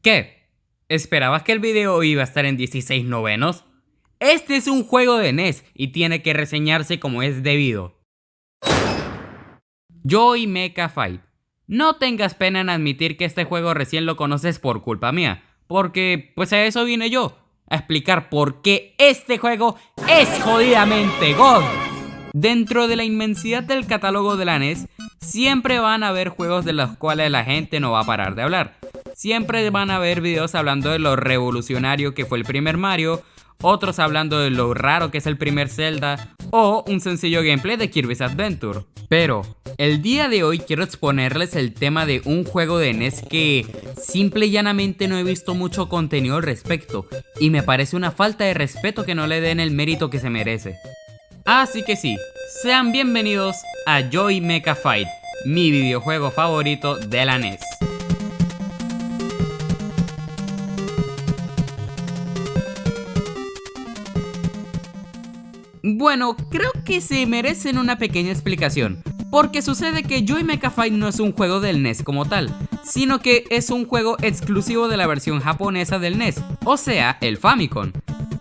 ¿Qué? ¿Esperabas que el video iba a estar en 16 novenos? Este es un juego de NES y tiene que reseñarse como es debido. Joy Mecha Fight. No tengas pena en admitir que este juego recién lo conoces por culpa mía, porque pues a eso vine yo, a explicar por qué este juego es jodidamente God. Dentro de la inmensidad del catálogo de la NES, siempre van a haber juegos de los cuales la gente no va a parar de hablar. Siempre van a haber videos hablando de lo revolucionario que fue el primer Mario, otros hablando de lo raro que es el primer Zelda, o un sencillo gameplay de Kirby's Adventure. Pero el día de hoy quiero exponerles el tema de un juego de NES que simple y llanamente no he visto mucho contenido al respecto, y me parece una falta de respeto que no le den el mérito que se merece. Así que sí, sean bienvenidos a Joy Mecha Fight, mi videojuego favorito de la NES. Bueno, creo que se merecen una pequeña explicación, porque sucede que Joy Mecha Fight no es un juego del NES como tal, sino que es un juego exclusivo de la versión japonesa del NES, o sea, el Famicom.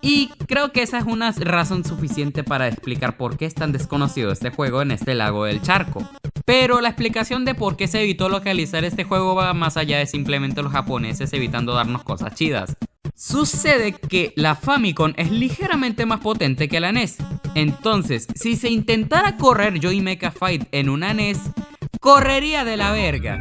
Y creo que esa es una razón suficiente para explicar por qué es tan desconocido este juego en este lago del charco. Pero la explicación de por qué se evitó localizar este juego va más allá de simplemente los japoneses evitando darnos cosas chidas. Sucede que la Famicom es ligeramente más potente que la NES. Entonces, si se intentara correr Joy Mecha Fight en una NES, correría de la verga.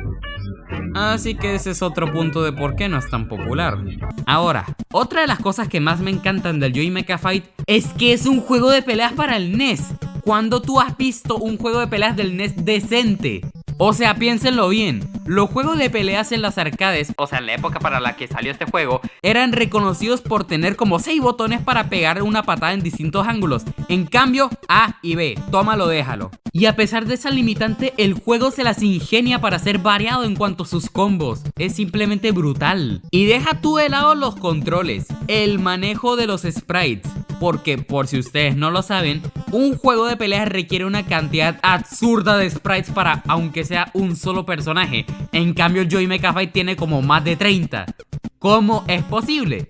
Así que ese es otro punto de por qué no es tan popular. Ahora, otra de las cosas que más me encantan del Joy Mecha Fight es que es un juego de peleas para el NES. ¿Cuándo tú has visto un juego de peleas del NES decente? O sea, piénsenlo bien, los juegos de peleas en las arcades, o sea, en la época para la que salió este juego, eran reconocidos por tener como 6 botones para pegar una patada en distintos ángulos. En cambio, A y B, tómalo, déjalo. Y a pesar de esa limitante, el juego se las ingenia para ser variado en cuanto a sus combos. Es simplemente brutal. Y deja tú de lado los controles, el manejo de los sprites. Porque, por si ustedes no lo saben, un juego de peleas requiere una cantidad absurda de sprites para, aunque sea un solo personaje. En cambio, el Joy Mecha Fight tiene como más de 30. ¿Cómo es posible?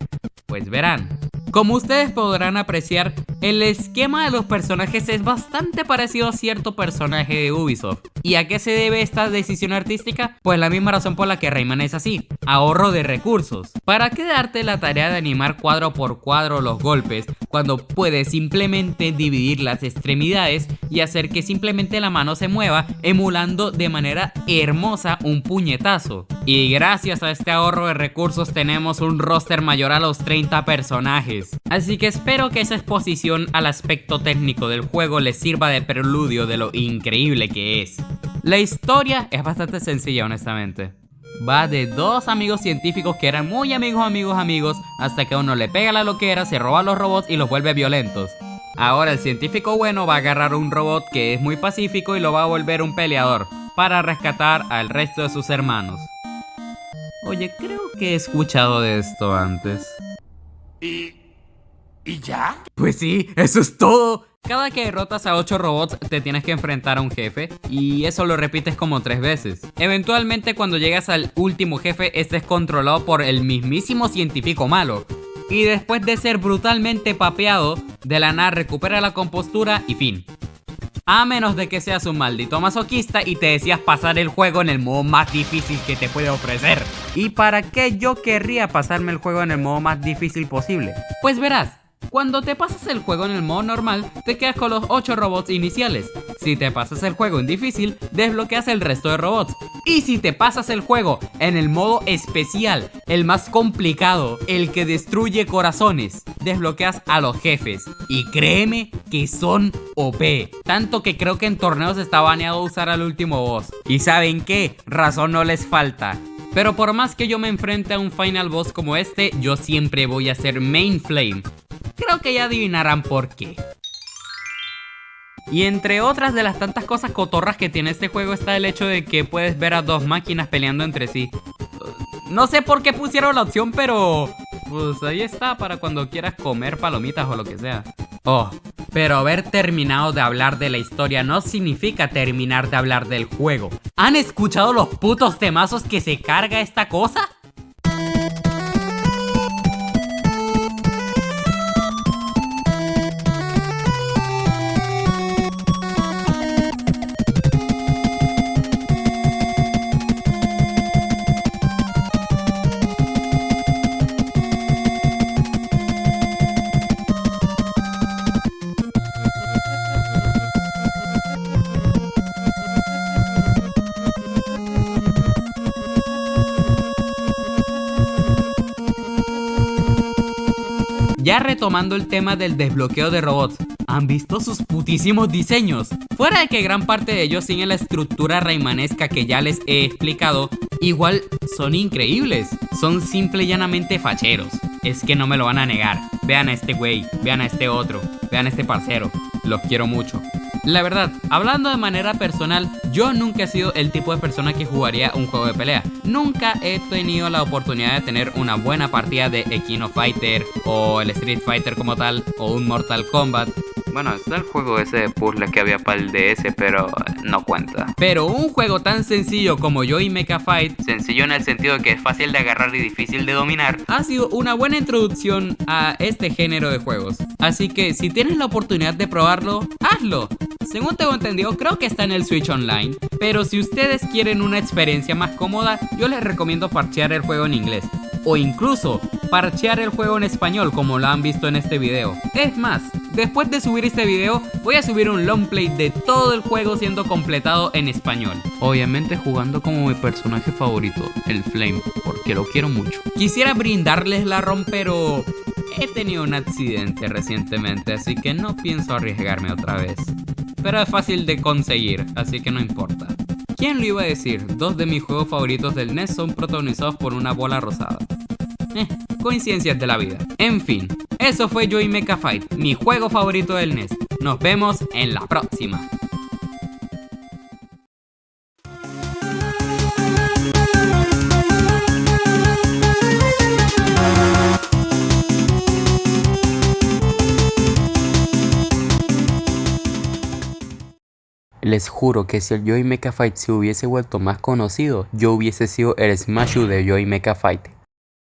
Pues verán. Como ustedes podrán apreciar, el esquema de los personajes es bastante parecido a cierto personaje de Ubisoft. ¿Y a qué se debe esta decisión artística? Pues la misma razón por la que Rayman es así: ahorro de recursos. ¿Para qué darte la tarea de animar cuadro por cuadro los golpes cuando puedes simplemente dividir las extremidades y hacer que simplemente la mano se mueva, emulando de manera hermosa un puñetazo? Y gracias a este ahorro de recursos tenemos un roster mayor a los 30 personajes. Así que espero que esa exposición al aspecto técnico del juego les sirva de preludio de lo increíble que es. La historia es bastante sencilla, honestamente. Va de dos amigos científicos que eran muy amigos, hasta que uno le pega la loquera, se roba los robots y los vuelve violentos. Ahora el científico bueno va a agarrar un robot que es muy pacífico y lo va a volver un peleador, para rescatar al resto de sus hermanos. Oye, creo que he escuchado de esto antes. ¿Y ya? Pues sí, eso es todo. Cada que derrotas a 8 robots te tienes que enfrentar a un jefe, y eso lo repites como 3 veces. Eventualmente, cuando llegas al último jefe, este es controlado por el mismísimo científico malo, y después de ser brutalmente papeado, de la nada recupera la compostura y fin. A menos de que seas un maldito masoquista y te decías pasar el juego en el modo más difícil que te puede ofrecer. ¿Y para qué yo querría pasarme el juego en el modo más difícil posible? Pues verás, cuando te pasas el juego en el modo normal, te quedas con los 8 robots iniciales. Si te pasas el juego en difícil, desbloqueas el resto de robots. Y si te pasas el juego en el modo especial, el más complicado, el que destruye corazones, desbloqueas a los jefes. Y créeme que son OP. Tanto que creo que en torneos está baneado usar al último boss. ¿Y saben qué? Razón no les falta. Pero por más que yo me enfrente a un final boss como este, yo siempre voy a ser Main Flame. Creo que ya adivinarán por qué. Y entre otras de las tantas cosas cotorras que tiene este juego está el hecho de que puedes ver a dos máquinas peleando entre sí. No sé por qué pusieron la opción, pero pues ahí está para cuando quieras comer palomitas o lo que sea. Oh, pero haber terminado de hablar de la historia no significa terminar de hablar del juego. ¿Han escuchado los putos temazos que se carga esta cosa? Ya retomando el tema del desbloqueo de robots, ¿han visto sus putísimos diseños? Fuera de que gran parte de ellos siguen la estructura raymanesca que ya les he explicado, igual son increíbles. Son simple y llanamente facheros. Es que no me lo van a negar. Vean a este güey, vean a este otro, vean a este parcero. Los quiero mucho. La verdad, hablando de manera personal, yo nunca he sido el tipo de persona que jugaría un juego de pelea. Nunca he tenido la oportunidad de tener una buena partida de King of Fighter o el Street Fighter como tal o un Mortal Kombat. Bueno, está el juego ese de puzzle que había para el DS, pero no cuenta. Pero un juego tan sencillo como Joy Mecha Fight, sencillo en el sentido de que es fácil de agarrar y difícil de dominar, ha sido una buena introducción a este género de juegos. Así que si tienes la oportunidad de probarlo, hazlo. Según tengo entendido, creo que está en el Switch Online. Pero si ustedes quieren una experiencia más cómoda, yo les recomiendo parchear el juego en inglés. O incluso parchear el juego en español, como lo han visto en este video. Es más, después de subir este video, voy a subir un long play de todo el juego siendo completado en español. Obviamente jugando como mi personaje favorito, el Flame, porque lo quiero mucho. Quisiera brindarles la ROM, pero he tenido un accidente recientemente, así que no pienso arriesgarme otra vez. Pero es fácil de conseguir, así que no importa. ¿Quién lo iba a decir? Dos de mis juegos favoritos del NES son protagonizados por una bola rosada. Coincidencias de la vida. En fin, eso fue Joy Mecha Fight, mi juego favorito del NES. Nos vemos en la próxima. Les juro que si el Joy Mecha Fight se hubiese vuelto más conocido, yo hubiese sido el Smash U de Joy Mecha Fight.